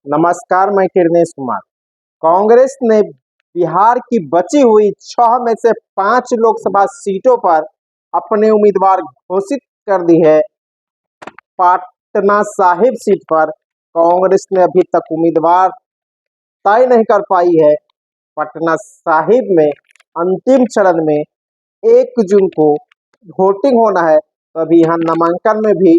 नमस्कार, मैं किरनेश कुमार। कांग्रेस ने बिहार की बची हुई 6 में से 5 लोकसभा सीटों पर अपने उम्मीदवार घोषित कर दी है। पटना साहिब सीट पर कांग्रेस ने अभी तक उम्मीदवार तय नहीं कर पाई है। पटना साहिब में अंतिम चरण में 1 जून को वोटिंग होना है, तो अभी यहाँ नामांकन में भी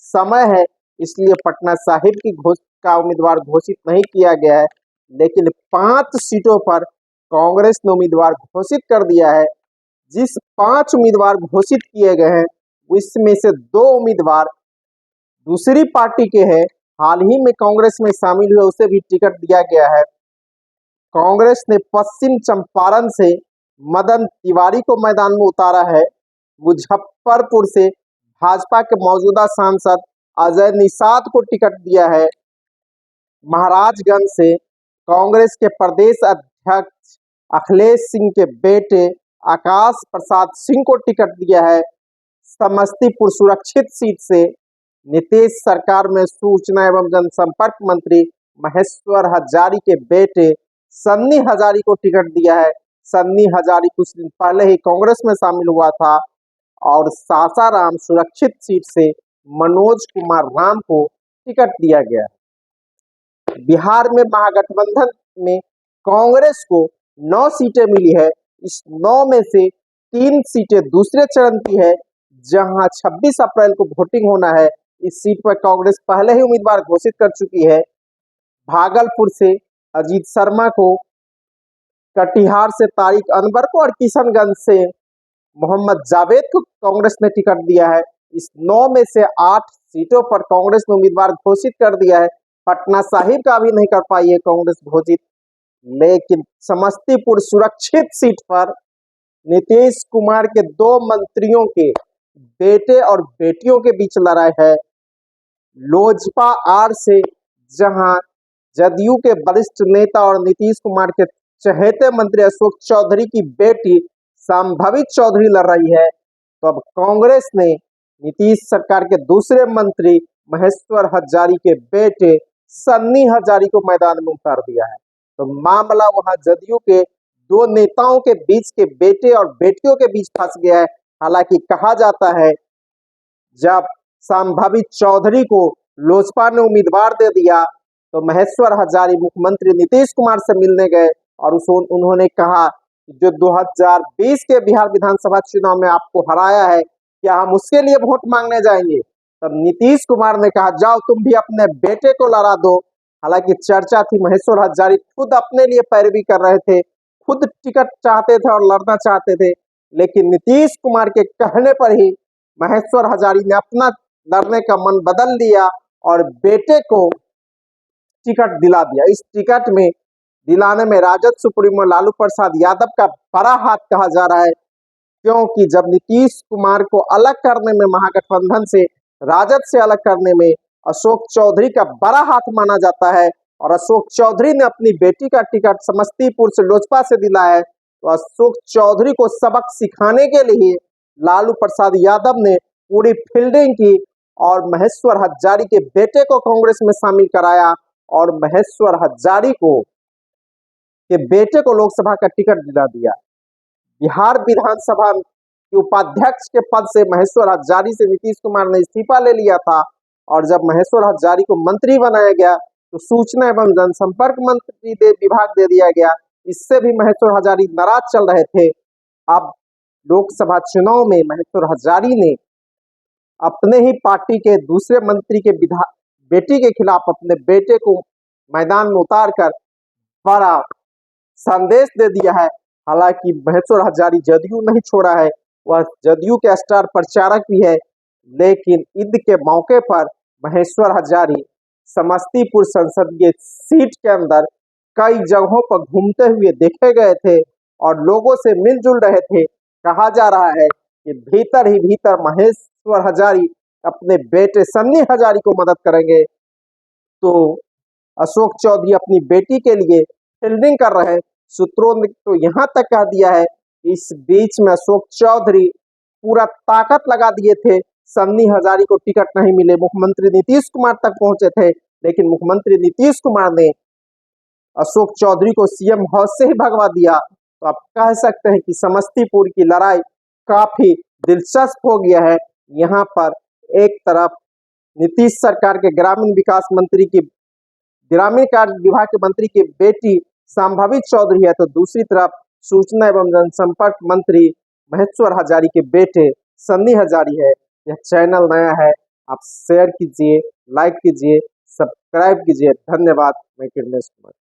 समय है, इसलिए पटना साहिब की का उम्मीदवार घोषित नहीं किया गया है। लेकिन 5 सीटों पर कांग्रेस ने उम्मीदवार घोषित कर दिया है। जिस 5 उम्मीदवार घोषित किए गए हैं, उसमें से 2 उम्मीदवार दूसरी पार्टी के हैं, हाल ही में कांग्रेस में शामिल हुए, उसे भी टिकट दिया गया है। कांग्रेस ने पश्चिम चंपारण से मदन तिवारी को मैदान में उतारा है। मुजफ्फरपुर से भाजपा के मौजूदा सांसद अजय निषाद को टिकट दिया है। महाराजगंज से कांग्रेस के प्रदेश अध्यक्ष अखिलेश सिंह के बेटे आकाश प्रसाद सिंह को टिकट दिया है। समस्तीपुर सुरक्षित सीट से नीतीश सरकार में सूचना एवं जनसंपर्क मंत्री महेश्वर हजारी के बेटे सन्नी हजारी को टिकट दिया है। सन्नी हजारी कुछ दिन पहले ही कांग्रेस में शामिल हुआ था। और सासाराम सुरक्षित सीट से मनोज कुमार राम को टिकट दिया गया है। बिहार में महागठबंधन में कांग्रेस को 9 सीटें मिली है। इस 9 में से 3 सीटें दूसरे चरण की है, जहां 26 अप्रैल को वोटिंग होना है। इस सीट पर कांग्रेस पहले ही उम्मीदवार घोषित कर चुकी है। भागलपुर से अजीत शर्मा को, कटिहार से तारिक अनवर को और किशनगंज से मोहम्मद जावेद को कांग्रेस ने टिकट दिया है। इस 9 में से 8 सीटों पर कांग्रेस ने उम्मीदवार घोषित कर दिया है। पटना साहिब का भी नहीं कर पाई है कांग्रेस घोषित। लेकिन समस्तीपुर सुरक्षित सीट पर नीतीश कुमार के 2 मंत्रियों के बेटे और बेटियों के बीच लड़ाई है। लोजपा आर से जहां जदयू के वरिष्ठ नेता और नीतीश कुमार के चहेते मंत्री अशोक चौधरी की बेटी संभवी चौधरी लड़ रही है, तो अब कांग्रेस ने नीतीश सरकार के दूसरे मंत्री महेश्वर हजारी के बेटे सन्नी हजारी को मैदान में उतार दिया है। तो मामला वहां जदयू के 2 नेताओं के बीच के बेटे और बेटियों के बीच फंस गया है। हालांकि कहा जाता है, जब संभवी चौधरी को लोजपा ने उम्मीदवार दे दिया, तो महेश्वर हजारी मुख्यमंत्री नीतीश कुमार से मिलने गए और उन्होंने कहा, जो 2020 के बिहार विधानसभा चुनाव में आपको हराया है, क्या हम उसके लिए वोट मांगने जाएंगे? तब नीतीश कुमार ने कहा, जाओ तुम भी अपने बेटे को लड़ा दो। हालांकि चर्चा थी, महेश्वर हजारी खुद अपने लिए पैरवी कर रहे थे, खुद टिकट चाहते थे और लड़ना चाहते थे। लेकिन नीतीश कुमार के कहने पर ही महेश्वर हजारी ने अपना लड़ने का मन बदल लिया और बेटे को टिकट दिला दिया। इस टिकट में दिलाने में राजद सुप्रीमो लालू प्रसाद यादव का बड़ा हाथ कहा जा रहा है, क्योंकि जब नीतीश कुमार को अलग करने में, महागठबंधन से, राजद से अलग करने में अशोक चौधरी का बड़ा हाथ माना जाता है और अशोक चौधरी ने अपनी बेटी का टिकट समस्तीपुर से लोजपा से दिलाया है, तो अशोक चौधरी को सबक सिखाने के लिए लालू प्रसाद यादव ने पूरी फील्डिंग की और महेश्वर हजारी के बेटे को कांग्रेस में शामिल कराया और महेश्वर हजारी को के बेटे को लोकसभा का टिकट दिला दिया। बिहार विधानसभा के उपाध्यक्ष के पद से महेश्वर हजारी से नीतीश कुमार ने इस्तीफा ले लिया था, और जब महेश्वर हजारी को मंत्री बनाया गया, तो सूचना एवं जनसंपर्क मंत्री विभाग दे दिया गया। इससे भी महेश्वर हजारी नाराज चल रहे थे। अब लोकसभा चुनाव में महेश्वर हजारी ने अपने ही पार्टी के दूसरे मंत्री के बेटी के खिलाफ अपने बेटे को मैदान में उतारकर बड़ा संदेश दे दिया है। हालांकि महेश्वर हजारी जदयू नहीं छोड़ा है, वह जदयू के स्टार प्रचारक भी है, लेकिन ईद के मौके पर महेश्वर हजारी समस्तीपुर संसदीय सीट के अंदर कई जगहों पर घूमते हुए देखे गए थे और लोगों से मिलजुल रहे थे। कहा जा रहा है कि भीतर ही भीतर महेश्वर हजारी अपने बेटे सन्नी हजारी को मदद करेंगे, तो अशोक चौधरी अपनी बेटी के लिए फील्डिंग कर रहे हैं। सूत्रों ने तो यहाँ तक कह दिया है, इस बीच में अशोक चौधरी पूरा ताकत लगा दिए थे, सन्नी हजारी को टिकट नहीं मिले, मुख्यमंत्री नीतीश कुमार तक पहुंचे थे, लेकिन मुख्यमंत्री नीतीश कुमार ने अशोक चौधरी को सीएम हाउस से ही भगवा दिया। तो आप कह सकते हैं कि समस्तीपुर की लड़ाई काफी दिलचस्प हो गया है। यहाँ पर एक तरफ नीतीश सरकार के ग्रामीण कार्य विभाग के मंत्री की बेटी संभावित चौधरी है, तो दूसरी तरफ सूचना एवं जनसंपर्क मंत्री महेश्वर हजारी के बेटे सन्नी हजारी है। यह चैनल नया है, आप शेयर कीजिए, लाइक कीजिए, सब्सक्राइब कीजिए। धन्यवाद। मैं किरणेश कुमार।